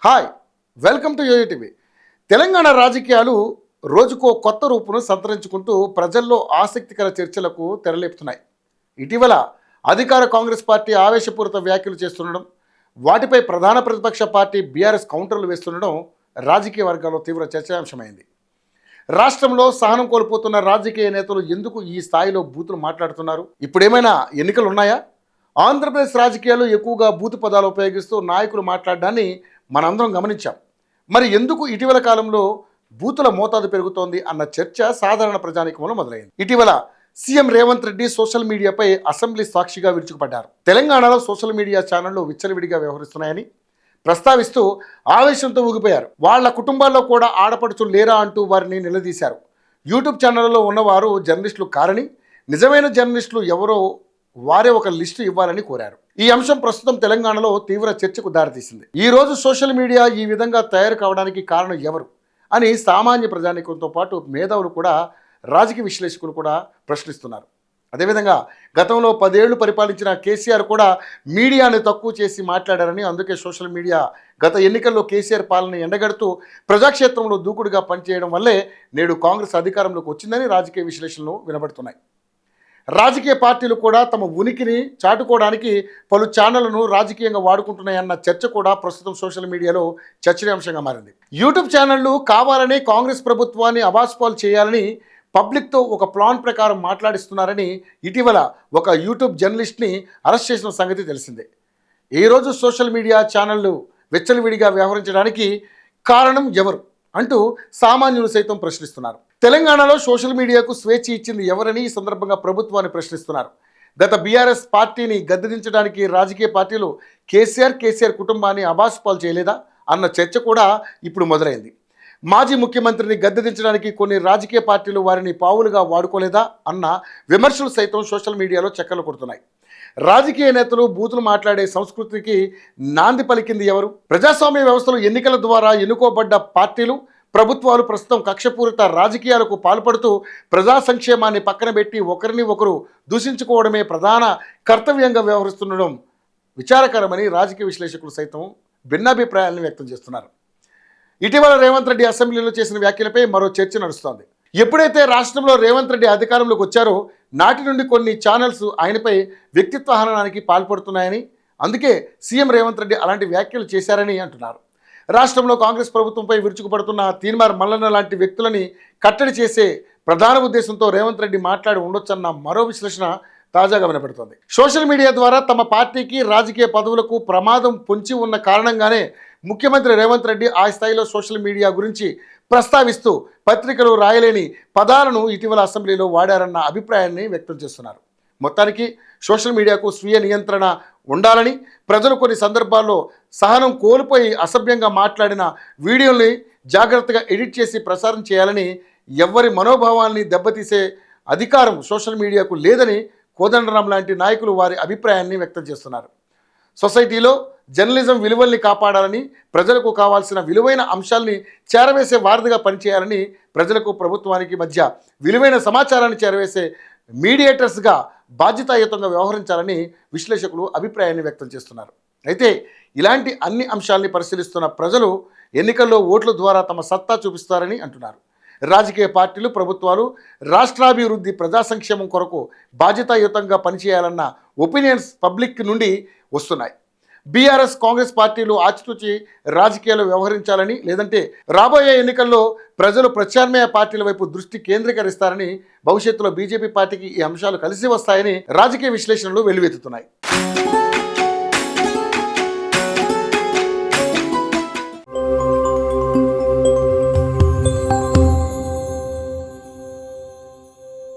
Hi, welcome to YoYo TV. Telangana రాజకీయాలు రోజుకో కొత్త రూపును సంతరించుకుంటూ ప్రజల్లో ఆసక్తికర చర్చలకు తెరలేపుతున్నాయి. ఇటీవల అధికార కాంగ్రెస్ పార్టీ ఆవేశపూరిత వ్యాఖ్యలు చేస్తుండడం, వాటిపై ప్రధాన ప్రతిపక్ష పార్టీ బీఆర్ఎస్ కౌంటర్లు వేస్తుండడం రాజకీయ వర్గాల్లో తీవ్ర చర్చాంశమైంది. రాష్ట్రంలో సహనం కోల్పోతున్న రాజకీయ నేతలు ఎందుకు ఈ స్థాయిలో బూతులు మాట్లాడుతున్నారు? ఇప్పుడేమైనా ఎన్నికలు ఉన్నాయా? ఆంధ్రప్రదేశ్ రాజకీయాల్లో ఎక్కువగా బూతు పదాలు ఉపయోగిస్తూ నాయకులు మాట్లాడడాన్ని మనందరం గమనించాం. మరి ఎందుకు ఇటీవల కాలంలో బూతుల మోతాదు పెరుగుతోంది అన్న చర్చ సాధారణ ప్రజానీకంలో మొదలైంది. ఇటీవల సీఎం రేవంత్ రెడ్డి సోషల్ మీడియాపై అసెంబ్లీ సాక్షిగా విరుచుకుపడ్డారు. తెలంగాణలో సోషల్ మీడియా ఛానళ్లు విచ్చలవిడిగా వ్యవహరిస్తున్నాయని ప్రస్తావిస్తూ ఆవేశంతో ఊగిపోయారు. వాళ్ల కుటుంబాల్లో కూడా ఆడపడుచులు లేరా అంటూ వారిని నిలదీశారు. యూట్యూబ్ ఛానళ్లలో ఉన్నవారు జర్నలిస్టులు కారని, నిజమైన జర్నలిస్టులు ఎవరో వారే ఒక లిస్టు ఇవ్వాలని కోరారు. ఈ అంశం ప్రస్తుతం తెలంగాణలో తీవ్ర చర్చకు దారితీసింది. ఈ రోజు సోషల్ మీడియా ఈ విధంగా తయారు కావడానికి కారణం ఎవరు అని సామాన్య ప్రజానీకంతో పాటు మేధావులు కూడా, రాజకీయ విశ్లేషకులు కూడా ప్రశ్నిస్తున్నారు. అదేవిధంగా గతంలో 10 ఏళ్లు పరిపాలించిన కేసీఆర్ కూడా మీడియాను తక్కువ చేసి మాట్లాడారని, అందుకే సోషల్ మీడియా గత ఎన్నికల్లో కేసీఆర్ పాలన ఎండగడుతూ ప్రజాక్షేత్రంలో దూకుడుగా పనిచేయడం వల్లే నేడు కాంగ్రెస్ అధికారంలోకి వచ్చిందని రాజకీయ విశ్లేషణలు వినబడుతున్నాయి. రాజకీయ పార్టీలు కూడా తమ ఉనికిని చాటుకోవడానికి పలు ఛానళ్లను రాజకీయంగా వాడుకుంటున్నాయన్న చర్చ కూడా ప్రస్తుతం సోషల్ మీడియాలో చర్చనీయాంశంగా మారింది. యూట్యూబ్ ఛానళ్లు కావాలనే కాంగ్రెస్ ప్రభుత్వాన్ని అబాస్పాలు చేయాలని పబ్లిక్తో ఒక ప్లాన్ ప్రకారం మాట్లాడిస్తున్నారని ఇటీవల ఒక యూట్యూబ్ జర్నలిస్ట్ని అరెస్ట్ చేసిన సంగతి తెలిసిందే. ఈరోజు సోషల్ మీడియా ఛానళ్లు విచ్చలవిడిగా వ్యవహరించడానికి కారణం ఎవరు అంటూ సామాన్యులు సైతం ప్రశ్నిస్తున్నారు. తెలంగాణలో సోషల్ మీడియాకు స్వేచ్ఛ ఇచ్చింది ఎవరని ఈ సందర్భంగా ప్రభుత్వాన్ని ప్రశ్నిస్తున్నారు. గత బీఆర్ఎస్ పార్టీని గద్దెదించడానికి రాజకీయ పార్టీలు కేసీఆర్ కుటుంబాన్ని అబాస్పాలు చేయలేదా అన్న చర్చ కూడా ఇప్పుడు మొదలైంది. మాజీ ముఖ్యమంత్రిని గద్దెదించడానికి కొన్ని రాజకీయ పార్టీలు వారిని పావులుగా వాడుకోలేదా అన్న విమర్శలు సైతం సోషల్ మీడియాలో చక్కర్లు కొడుతున్నాయి. రాజకీయ నేతలు బూతులు మాట్లాడే సంస్కృతికి నాంది పలికింది ఎవరు? ప్రజాస్వామ్య వ్యవస్థలో ఎన్నికల ద్వారా ఎన్నుకోబడ్డ పార్టీలు, ప్రభుత్వాలు ప్రస్తుతం కక్షపూరిత రాజకీయాలకు పాల్పడుతూ ప్రజా సంక్షేమాన్ని పక్కన పెట్టి ఒకరిని ఒకరు దూషించుకోవడమే ప్రధాన కర్తవ్యంగా వ్యవహరిస్తుండడం విచారకరమని రాజకీయ విశ్లేషకులు సైతం భిన్నాభిప్రాయాలను వ్యక్తం చేస్తున్నారు. ఇటీవల రేవంత్ రెడ్డి అసెంబ్లీలో చేసిన వ్యాఖ్యలపై మరో చర్చ నడుస్తోంది. ఎప్పుడైతే రాష్ట్రంలో రేవంత్ రెడ్డి అధికారంలోకి వచ్చారో నాటి నుండి కొన్ని ఛానల్స్ ఆయనపై వ్యక్తిత్వ హననానికి పాల్పడుతున్నాయని, అందుకే సీఎం రేవంత్ రెడ్డి అలాంటి వ్యాఖ్యలు చేశారని అంటున్నారు. రాష్ట్రంలో కాంగ్రెస్ ప్రభుత్వంపై విరుచుకుపడుతున్న తీన్మార్ మల్లన్న లాంటి వ్యక్తులని కట్టడి చేసే ప్రధాన ఉద్దేశంతో రేవంత్ రెడ్డి మాట్లాడి ఉండొచ్చన్న మరో విశ్లేషణ తాజాగా వినపడుతోంది. సోషల్ మీడియా ద్వారా తమ పార్టీకి, రాజకీయ పదవులకు ప్రమాదం పొంచి ఉన్న కారణంగానే ముఖ్యమంత్రి రేవంత్ రెడ్డి ఆ స్థాయిలో సోషల్ మీడియా గురించి ప్రస్తావిస్తూ పత్రికలు రాయలేని పదాలను ఇటీవల అసెంబ్లీలో వాడారన్న అభిప్రాయాన్ని వ్యక్తం చేస్తున్నారు. మొత్తానికి సోషల్ మీడియాకు స్వీయ నియంత్రణ ఉండాలని, ప్రజలు కొన్ని సందర్భాల్లో సహనం కోల్పోయి అసభ్యంగా మాట్లాడిన వీడియోల్ని జాగ్రత్తగా ఎడిట్ చేసి ప్రసారం చేయాలని, ఎవరి మనోభావాల్ని దెబ్బతీసే అధికారం సోషల్ మీడియాకు లేదని కోదండరాం లాంటి నాయకులు వారి అభిప్రాయాన్ని వ్యక్తం చేస్తున్నారు. సొసైటీలో జర్నలిజం విలువల్ని కాపాడాలని, ప్రజలకు కావాల్సిన విలువైన అంశాల్ని చేరవేసే వారధిగా పనిచేయాలని, ప్రజలకు ప్రభుత్వానికి మధ్య విలువైన సమాచారాన్ని చేరవేసే మీడియేటర్స్గా బాధ్యతాయుతంగా వ్యవహరించాలని విశ్లేషకులు అభిప్రాయాన్ని వ్యక్తం చేస్తున్నారు. అయితే ఇలాంటి అన్ని అంశాల్ని పరిశీలిస్తున్న ప్రజలు ఎన్నికల్లో ఓట్ల ద్వారా తమ సత్తా చూపిస్తారని అంటున్నారు. రాజకీయ పార్టీలు, ప్రభుత్వాలు రాష్ట్రాభివృద్ధి, ప్రజా సంక్షేమం కొరకు బాధ్యతాయుతంగా పనిచేయాలన్న ఒపీనియన్స్ పబ్లిక్ నుండి వస్తున్నాయి. బీఆర్ఎస్, కాంగ్రెస్ పార్టీలు ఆచితూచి రాజకీయాలు వ్యవహరించాలని, లేదంటే రాబోయే ఎన్నికల్లో ప్రజలు ప్రత్యామ్నాయ పార్టీల వైపు దృష్టి కేంద్రీకరిస్తారని, భవిష్యత్తులో బీజేపీ పార్టీకి ఈ అంశాలు కలిసి వస్తాయని రాజకీయ విశ్లేషణలు వెల్లువెత్తుతున్నాయి.